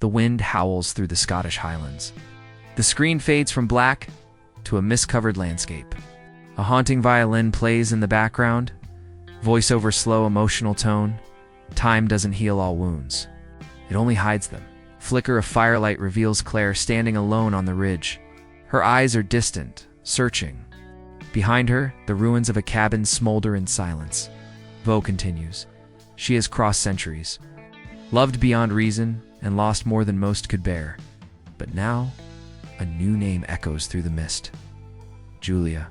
The wind howls through the Scottish Highlands. The screen fades from black to a mist-covered landscape. A haunting violin plays in the background, voiceover slow emotional tone. Time doesn't heal all wounds. It only hides them. Flicker of firelight reveals Claire standing alone on the ridge. Her eyes are distant, searching. Behind her, the ruins of a cabin smolder in silence. Vaux continues. She has crossed centuries, loved beyond reason, and lost more than most could bear. But now, a new name echoes through the mist. Julia.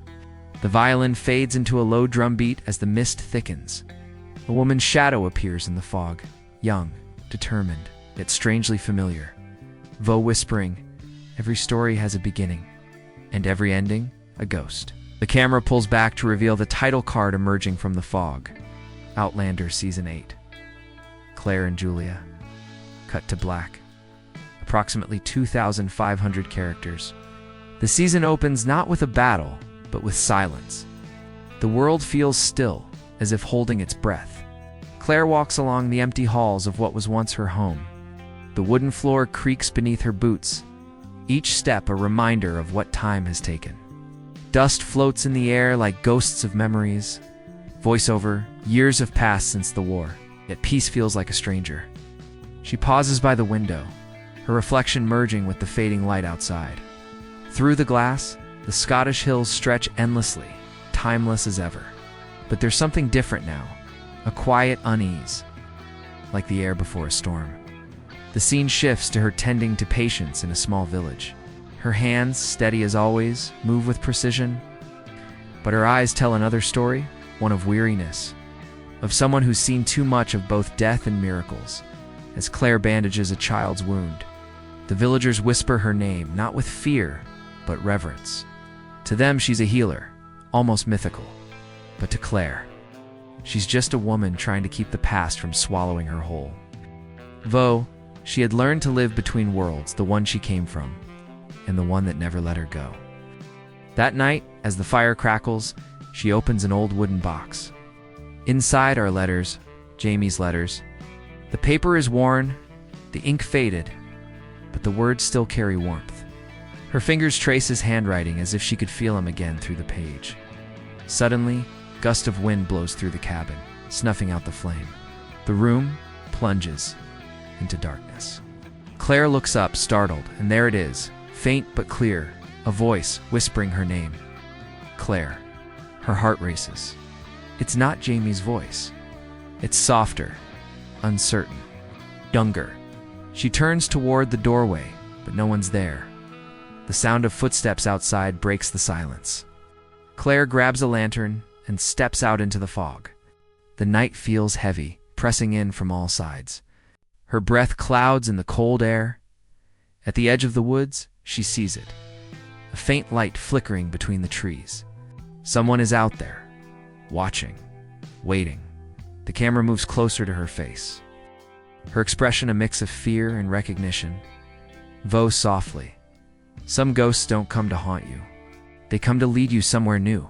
The violin fades into a low drum beat as the mist thickens. A woman's shadow appears in the fog, young, determined, yet strangely familiar. Vaux whispering, every story has a beginning, and every ending, a ghost. The camera pulls back to reveal the title card emerging from the fog. Outlander Season 8. Claire and Julia. Cut to black. Approximately 2,500 characters. The season opens not with a battle, but with silence. The world feels still, as if holding its breath. Claire walks along the empty halls of what was once her home. The wooden floor creaks beneath her boots, each step a reminder of what time has taken. Dust floats in the air like ghosts of memories. Voiceover, years have passed since the war, yet peace feels like a stranger. She pauses by the window, her reflection merging with the fading light outside. Through the glass, the Scottish hills stretch endlessly, timeless as ever. But there's something different now, a quiet unease, like the air before a storm. The scene shifts to her tending to patients in a small village. Her hands, steady as always, move with precision, but her eyes tell another story, one of weariness, of someone who's seen too much of both death and miracles. As Claire bandages a child's wound, the villagers whisper her name, not with fear, but reverence. To them, she's a healer, almost mythical. But to Claire, she's just a woman trying to keep the past from swallowing her whole. Vaux, she had learned to live between worlds, the one she came from, and the one that never let her go. That night, as the fire crackles, she opens an old wooden box. Inside are letters, Jamie's letters. The paper is worn, the ink faded, but the words still carry warmth. Her fingers trace his handwriting as if she could feel him again through the page. Suddenly, a gust of wind blows through the cabin, snuffing out the flame. The room plunges into darkness. Claire looks up, startled, and there it is, faint but clear, a voice whispering her name. Claire. Her heart races. It's not Jamie's voice. It's softer, uncertain, younger. She turns toward the doorway, but no one's there. The sound of footsteps outside breaks the silence. Claire grabs a lantern and steps out into the fog. The night feels heavy, pressing in from all sides. Her breath clouds in the cold air. At the edge of the woods, she sees it. A faint light flickering between the trees. Someone is out there, watching, waiting. The camera moves closer to her face. Her expression a mix of fear and recognition. Vaux softly. Some ghosts don't come to haunt you. They come to lead you somewhere new.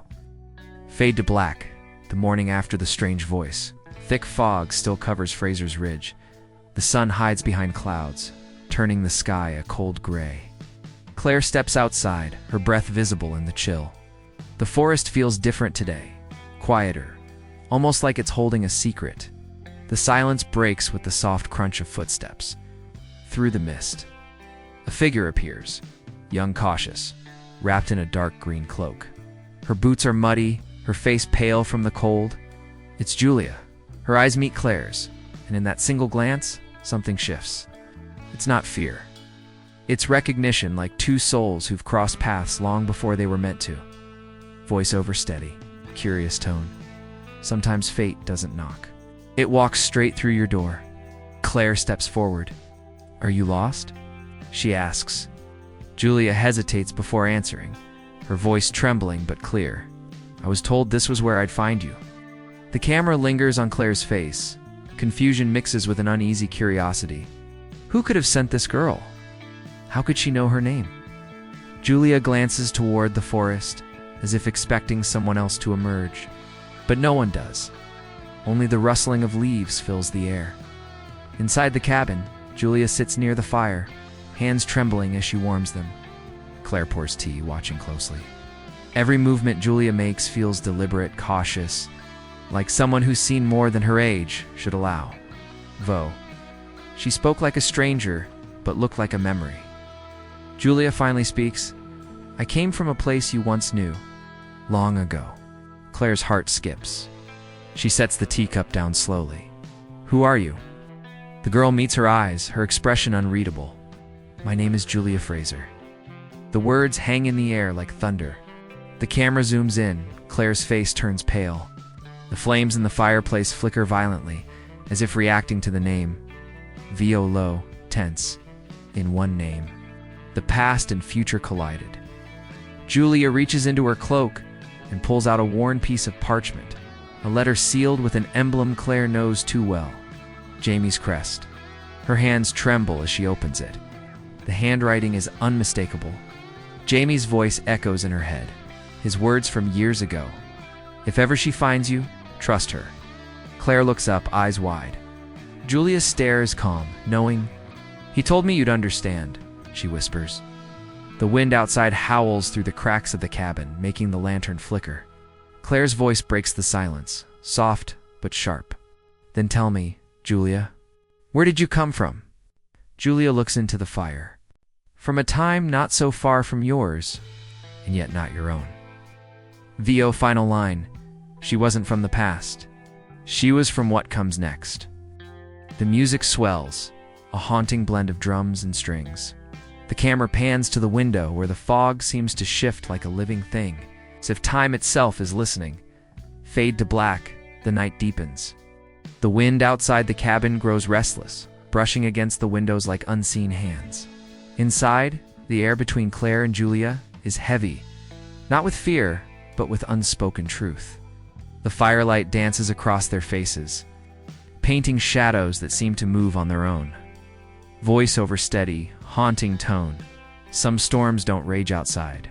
Fade to black, the morning after the strange voice. Thick fog still covers Fraser's ridge. The sun hides behind clouds, turning the sky a cold gray. Claire steps outside, her breath visible in the chill. The forest feels different today, quieter, almost like it's holding a secret. The silence breaks with the soft crunch of footsteps. Through the mist, a figure appears, young, cautious, wrapped in a dark green cloak. Her boots are muddy, her face pale from the cold. It's Julia. Her eyes meet Claire's, and in that single glance, something shifts. It's not fear. It's recognition, like two souls who've crossed paths long before they were meant to. Voiceover steady, curious tone. Sometimes fate doesn't knock. It walks straight through your door. Claire steps forward. Are you lost? She asks. Julia hesitates before answering, her voice trembling but clear. I was told this was where I'd find you. The camera lingers on Claire's face. Confusion mixes with an uneasy curiosity. Who could have sent this girl? How could she know her name? Julia glances toward the forest, as if expecting someone else to emerge. But no one does. Only the rustling of leaves fills the air. Inside the cabin, Julia sits near the fire, hands trembling as she warms them. Claire pours tea, watching closely. Every movement Julia makes feels deliberate, cautious, like someone who's seen more than her age should allow. Vo. She spoke like a stranger, but looked like a memory. Julia finally speaks. I came from a place you once knew, long ago. Claire's heart skips. She sets the teacup down slowly. Who are you? The girl meets her eyes, her expression unreadable. My name is Julia Fraser. The words hang in the air like thunder. The camera zooms in. Claire's face turns pale. The flames in the fireplace flicker violently, as if reacting to the name. Vo low, tense. In one name. The past and future collided. Julia reaches into her cloak and pulls out a worn piece of parchment, a letter sealed with an emblem Claire knows too well. Jamie's crest. Her hands tremble as she opens it. The handwriting is unmistakable. Jamie's voice echoes in her head, his words from years ago. If ever she finds you, trust her. Claire looks up, eyes wide. Julia stares calm, knowing. He told me you'd understand, she whispers. The wind outside howls through the cracks of the cabin, making the lantern flicker. Claire's voice breaks the silence, soft but sharp. Then tell me, Julia, where did you come from? Julia looks into the fire. From a time not so far from yours, and yet not your own. Vo final line. She wasn't from the past. She was from what comes next. The music swells, a haunting blend of drums and strings. The camera pans to the window where the fog seems to shift like a living thing, as if time itself is listening. Fade to black, the night deepens. The wind outside the cabin grows restless, brushing against the windows like unseen hands. Inside, the air between Claire and Julia is heavy, not with fear, but with unspoken truth. The firelight dances across their faces, painting shadows that seem to move on their own. Voiceover steady, haunting tone. Some storms don't rage outside.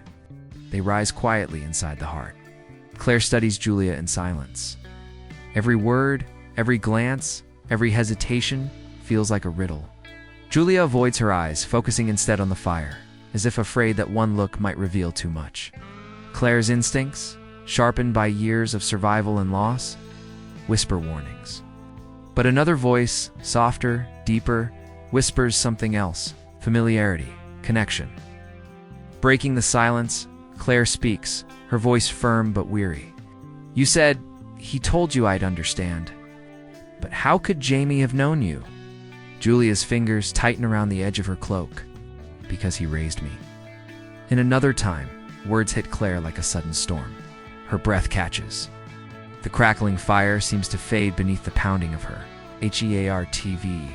They rise quietly inside the heart. Claire studies Julia in silence. Every word, every glance, every hesitation feels like a riddle. Julia avoids her eyes, focusing instead on the fire, as if afraid that one look might reveal too much. Claire's instincts, sharpened by years of survival and loss, whisper warnings. But another voice, softer, deeper, whispers something else: familiarity, connection. Breaking the silence, Claire speaks, her voice firm but weary. You said, he told you I'd understand. But how could Jamie have known you? Julia's fingers tighten around the edge of her cloak. Because he raised me. In another time, words hit Claire like a sudden storm. Her breath catches. The crackling fire seems to fade beneath the pounding of her heartv,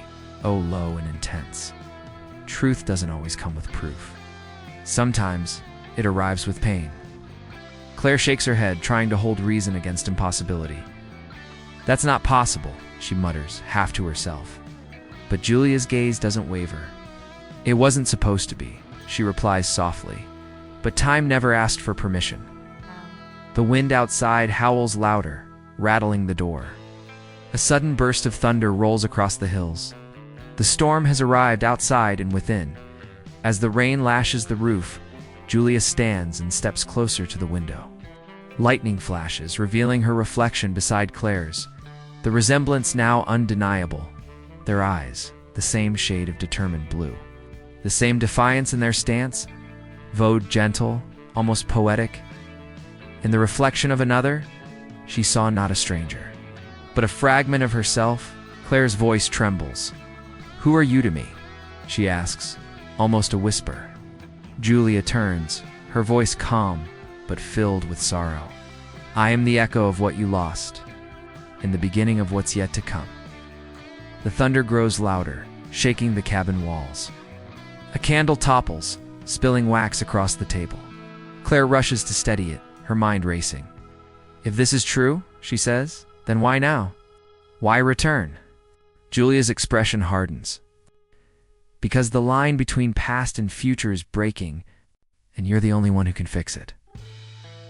oh low and intense. Truth doesn't always come with proof. Sometimes, it arrives with pain. Claire shakes her head, trying to hold reason against impossibility. That's not possible, she mutters, half to herself. But Julia's gaze doesn't waver. It wasn't supposed to be, she replies softly. But time never asked for permission. The wind outside howls louder, rattling the door. A sudden burst of thunder rolls across the hills. The storm has arrived outside and within. As the rain lashes the roof, Julia stands and steps closer to the window. Lightning flashes, revealing her reflection beside Claire's. The resemblance now undeniable. Their eyes, the same shade of determined blue. The same defiance in their stance, vowed gentle, almost poetic. In the reflection of another, she saw not a stranger, but a fragment of herself. Claire's voice trembles. Who are you to me? She asks, almost a whisper. Julia turns, her voice calm, but filled with sorrow. I am the echo of what you lost, and the beginning of what's yet to come. The thunder grows louder, shaking the cabin walls. A candle topples, spilling wax across the table. Claire rushes to steady it, her mind racing. If this is true, she says, then why now? Why return? Julia's expression hardens. Because the line between past and future is breaking, and you're the only one who can fix it.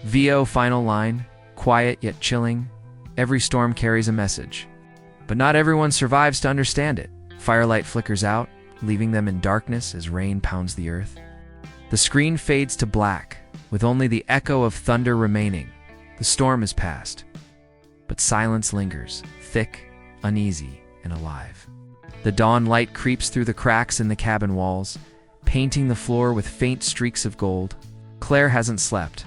Vo final line, quiet yet chilling. Every storm carries a message. But not everyone survives to understand it. Firelight flickers out, leaving them in darkness as rain pounds the earth. The screen fades to black, with only the echo of thunder remaining. The storm is past, but silence lingers, thick, uneasy, and alive. The dawn light creeps through the cracks in the cabin walls, painting the floor with faint streaks of gold. Claire hasn't slept.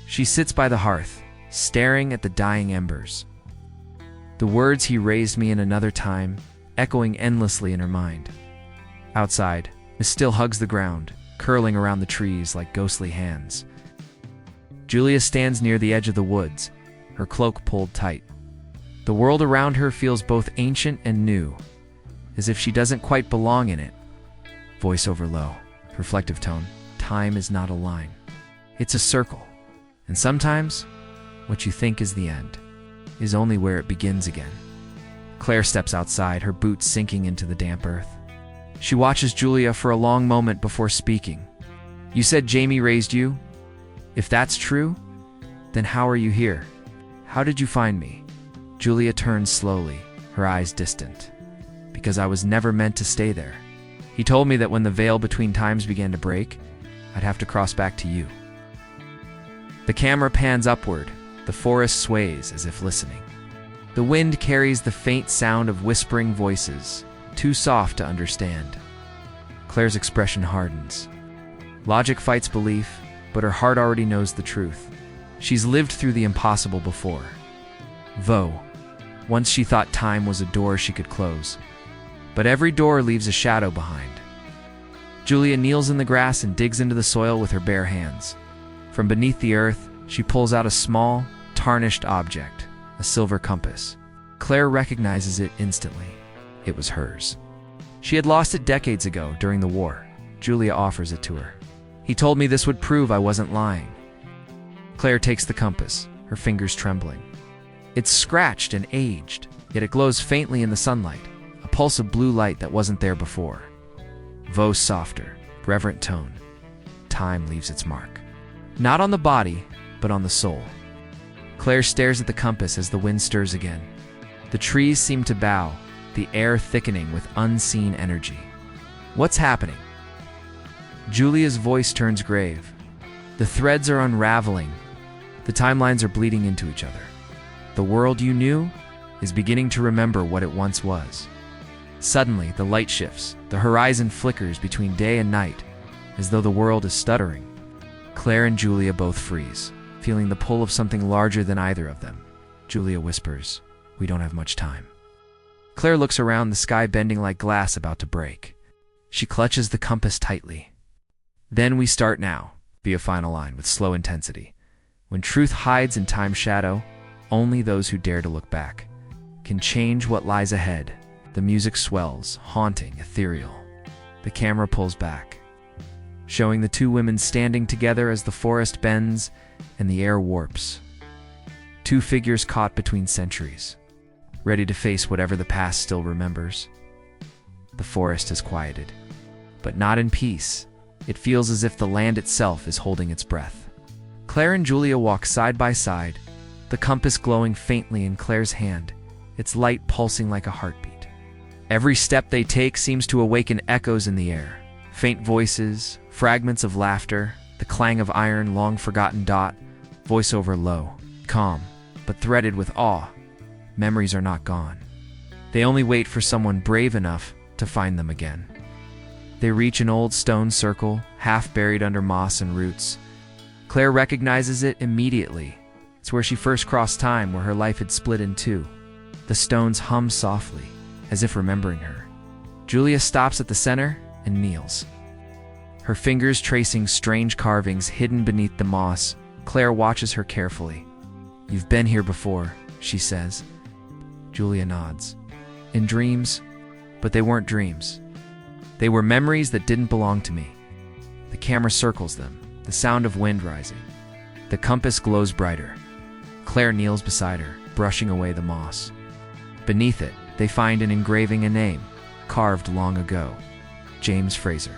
She sits by the hearth, staring at the dying embers. The words "he raised me in another time" echoing endlessly in her mind. Outside, Miss Still hugs the ground, curling around the trees like ghostly hands. Julia stands near the edge of the woods, her cloak pulled tight. The world around her feels both ancient and new, as if she doesn't quite belong in it. Voiceover low, reflective tone. Time is not a line. It's a circle. And sometimes, what you think is the end is only where it begins again. Claire steps outside, her boots sinking into the damp earth. She watches Julia for a long moment before speaking. "You said Jamie raised you? If that's true, then how are you here? How did you find me?" Julia turns slowly, her eyes distant. "Because I was never meant to stay there. He told me that when the veil between times began to break, I'd have to cross back to you." The camera pans upward, the forest sways as if listening. The wind carries the faint sound of whispering voices, too soft to understand. Claire's expression hardens. Logic fights belief, but her heart already knows the truth. She's lived through the impossible before. Once she thought time was a door she could close. But every door leaves a shadow behind. Julia kneels in the grass and digs into the soil with her bare hands. From beneath the earth, she pulls out a small, tarnished object, a silver compass. Claire recognizes it instantly. It was hers. She had lost it decades ago during the war. Julia offers it to her. "He told me this would prove I wasn't lying." Claire takes the compass, her fingers trembling. It's scratched and aged, yet it glows faintly in the sunlight, a pulse of blue light that wasn't there before. Vaux's softer, reverent tone. Time leaves its mark. Not on the body, but on the soul. Claire stares at the compass as the wind stirs again. The trees seem to bow, the air thickening with unseen energy. "What's happening?" Julia's voice turns grave. "The threads are unraveling. The timelines are bleeding into each other. The world you knew is beginning to remember what it once was." Suddenly, the light shifts. The horizon flickers between day and night, as though the world is stuttering. Claire and Julia both freeze, feeling the pull of something larger than either of them. Julia whispers, "We don't have much time." Claire looks around, the sky bending like glass about to break. She clutches the compass tightly. "Then we start now," be a final line with slow intensity. "When truth hides in time's shadow, only those who dare to look back can change what lies ahead." The music swells, haunting, ethereal. The camera pulls back, showing the two women standing together as the forest bends and the air warps. Two figures caught between centuries, ready to face whatever the past still remembers. The forest has quieted, but not in peace. It feels as if the land itself is holding its breath. Claire and Julia walk side by side, the compass glowing faintly in Claire's hand, its light pulsing like a heartbeat. Every step they take seems to awaken echoes in the air. Faint voices, fragments of laughter, the clang of iron long forgotten. Voiceover low, calm, but threaded with awe. Memories are not gone. They only wait for someone brave enough to find them again. They reach an old stone circle, half buried under moss and roots. Claire recognizes it immediately. It's where she first crossed time, where her life had split in two. The stones hum softly, as if remembering her. Julia stops at the center and kneels, her fingers tracing strange carvings hidden beneath the moss. Claire watches her carefully. "You've been here before," she says. Julia nods. "In dreams, but they weren't dreams. They were memories that didn't belong to me." The camera circles them, the sound of wind rising. The compass glows brighter. Claire kneels beside her, brushing away the moss. Beneath it, they find an engraving, a name, carved long ago. James Fraser.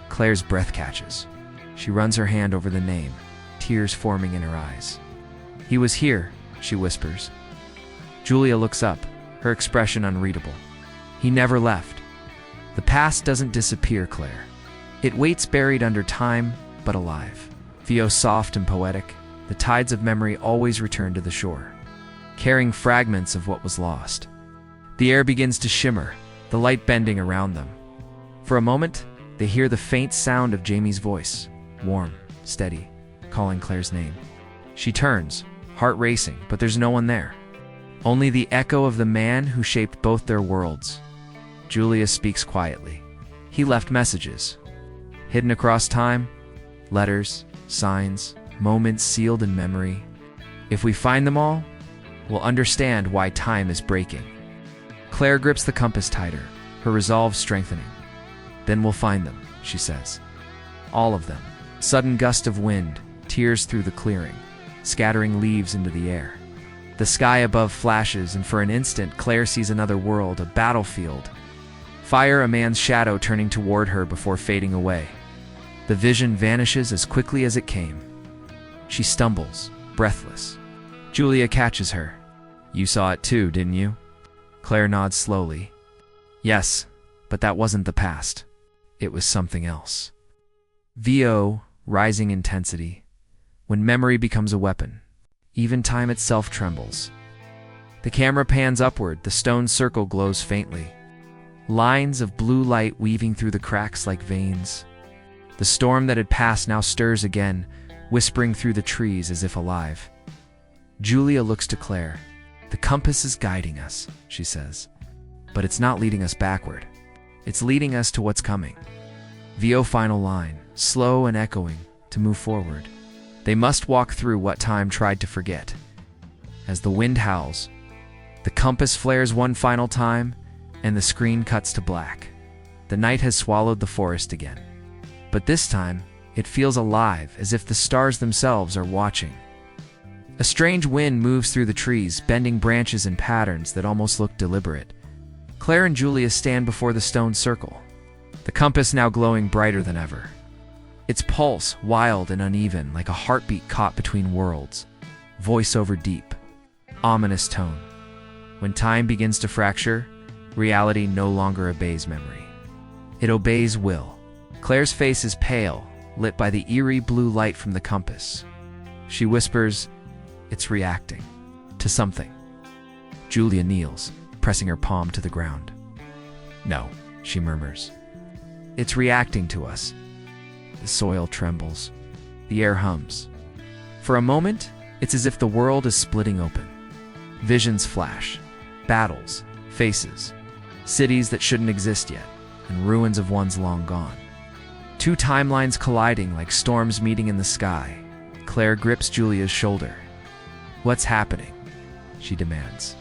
Claire's breath catches. She runs her hand over the name, tears forming in her eyes. "He was here," she whispers. Julia looks up, her expression unreadable. "He never left." The past doesn't disappear, Claire. It waits buried under time, but alive. Theo soft and poetic, the tides of memory always return to the shore, carrying fragments of what was lost. The air begins to shimmer, the light bending around them. For a moment, they hear the faint sound of Jamie's voice, warm, steady, calling Claire's name. She turns, heart racing, but there's no one there. Only the echo of the man who shaped both their worlds. Julia speaks quietly. He left messages, hidden across time, letters, signs, moments sealed in memory. If we find them all, we'll understand why time is breaking. Claire grips the compass tighter, her resolve strengthening. Then we'll find them, she says. All of them. Sudden gust of wind tears through the clearing, scattering leaves into the air. The sky above flashes, and for an instant, Claire sees another world, a battlefield. Fire, a man's shadow turning toward her before fading away. The vision vanishes as quickly as it came. She stumbles, breathless. Julia catches her. You saw it too, didn't you? Claire nods slowly. Yes, but that wasn't the past. It was something else. VO, rising intensity. When memory becomes a weapon, even time itself trembles. The camera pans upward, the stone circle glows faintly. Lines of blue light weaving through the cracks like veins. The storm that had passed now stirs again, whispering through the trees as if alive. Julia looks to Claire. The compass is guiding us, she says. But it's not leading us backward. It's leading us to what's coming. VO final line, slow and echoing, to move forward. They must walk through what time tried to forget. As the wind howls, the compass flares one final time, and the screen cuts to black. The night has swallowed the forest again. But this time, it feels alive, as if the stars themselves are watching. A strange wind moves through the trees, bending branches in patterns that almost look deliberate. Claire and Julia stand before the stone circle, the compass now glowing brighter than ever. Its pulse wild and uneven, like a heartbeat caught between worlds. Voiceover deep, ominous tone. When time begins to fracture, reality no longer obeys memory. It obeys will. Claire's face is pale, lit by the eerie blue light from the compass. She whispers, "It's reacting to something." Julia kneels, pressing her palm to the ground. "No," she murmurs. "It's reacting to us." The soil trembles. The air hums. For a moment, it's as if the world is splitting open. Visions flash. Battles, faces, cities that shouldn't exist yet, and ruins of ones long gone. Two timelines colliding like storms meeting in the sky. Claire grips Julia's shoulder. "What's happening?" she demands.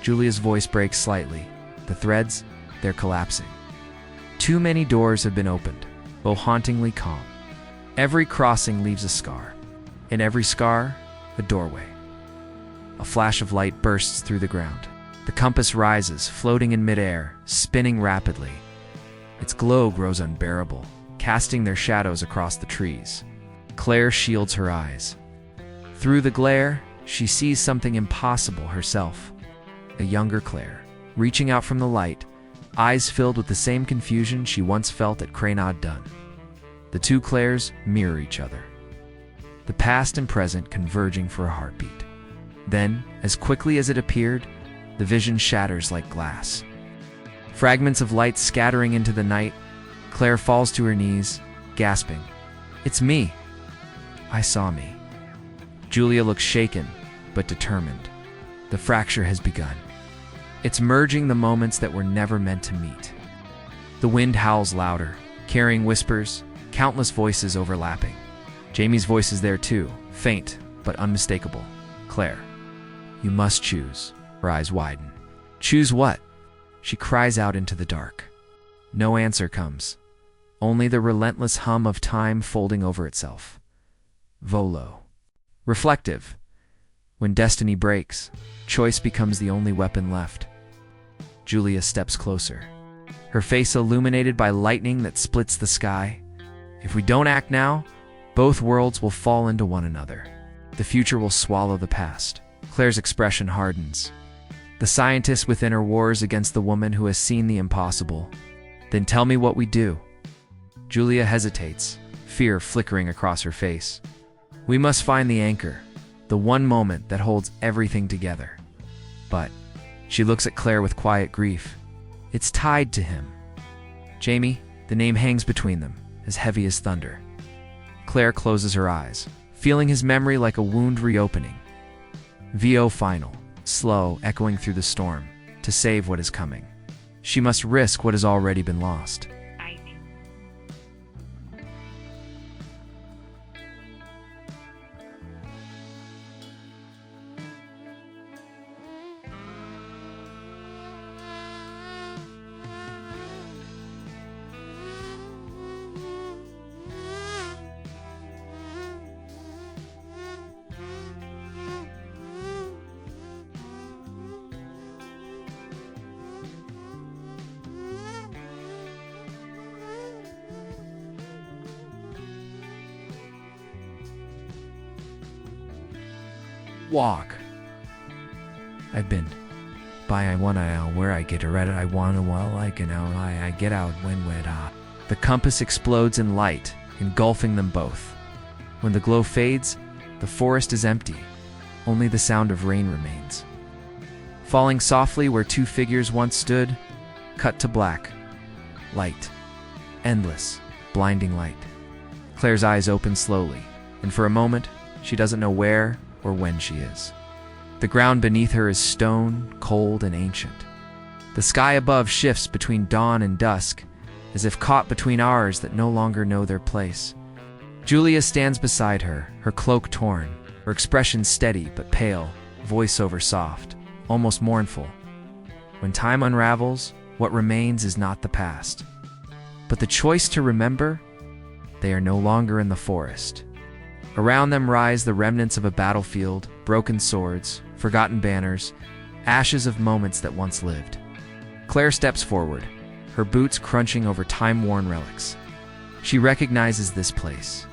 Julia's voice breaks slightly. The threads, they're collapsing. Too many doors have been opened, though hauntingly calm. Every crossing leaves a scar. In every scar, a doorway. A flash of light bursts through the ground. The compass rises, floating in midair, spinning rapidly. Its glow grows unbearable, casting their shadows across the trees. Claire shields her eyes. Through the glare, she sees something impossible herself. A younger Claire, reaching out from the light, eyes filled with the same confusion she once felt at Cranod Dun. The two Claires mirror each other, the past and present converging for a heartbeat. Then, as quickly as it appeared, the vision shatters like glass. Fragments of light scattering into the night, Claire falls to her knees, gasping, "It's me! I saw me." Julia looks shaken, but determined. The fracture has begun. It's merging the moments that were never meant to meet. The wind howls louder, carrying whispers, countless voices overlapping. Jamie's voice is there too, faint but unmistakable. "Claire, you must choose." Her eyes widen. "Choose what?" She cries out into the dark. No answer comes, only the relentless hum of time folding over itself. Volo. Reflective. When destiny breaks, choice becomes the only weapon left. Julia steps closer, her face illuminated by lightning that splits the sky. If we don't act now, both worlds will fall into one another. The future will swallow the past. Claire's expression hardens. The scientist within her wars against the woman who has seen the impossible. Then tell me what we do. Julia hesitates, fear flickering across her face. We must find the anchor, the one moment that holds everything together. But she looks at Claire with quiet grief. It's tied to him. Jamie, the name hangs between them, as heavy as thunder. Claire closes her eyes, feeling his memory like a wound reopening. VO final, slow, echoing through the storm, to save what is coming. She must risk what has already been lost. Walk. I've been by I wanna where I get read I wanna well I can out I get out when wed The compass explodes in light, engulfing them both. When the glow fades, the forest is empty. Only the sound of rain remains. Falling softly where two figures once stood, cut to black. Light. Endless, blinding light. Claire's eyes open slowly, and for a moment, she doesn't know where or when she is. The ground beneath her is stone, cold, and ancient. The sky above shifts between dawn and dusk, as if caught between hours that no longer know their place. Julia stands beside her, her cloak torn, her expression steady but pale, voiceover soft, almost mournful. When time unravels, what remains is not the past, but the choice to remember. They are no longer in the forest. Around them rise the remnants of a battlefield, broken swords, forgotten banners, ashes of moments that once lived. Claire steps forward, her boots crunching over time-worn relics. She recognizes this place,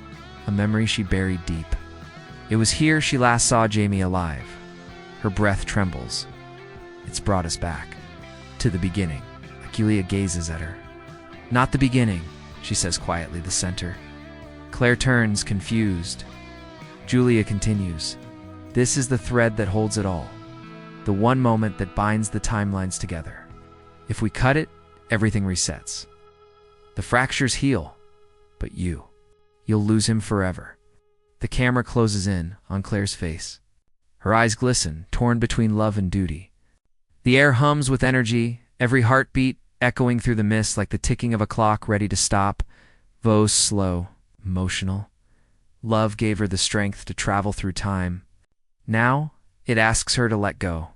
a memory she buried deep. It was here she last saw Jamie alive. Her breath trembles. It's brought us back. To the beginning. Julia gazes at her. Not the beginning, she says quietly, the center. Claire turns, confused. Julia continues. This is the thread that holds it all. The one moment that binds the timelines together. If we cut it, everything resets. The fractures heal, but you'll lose him forever. The camera closes in on Claire's face. Her eyes glisten, torn between love and duty. The air hums with energy, every heartbeat echoing through the mist like the ticking of a clock ready to stop. Vo's slow, emotional. Love gave her the strength to travel through time. Now, it asks her to let go.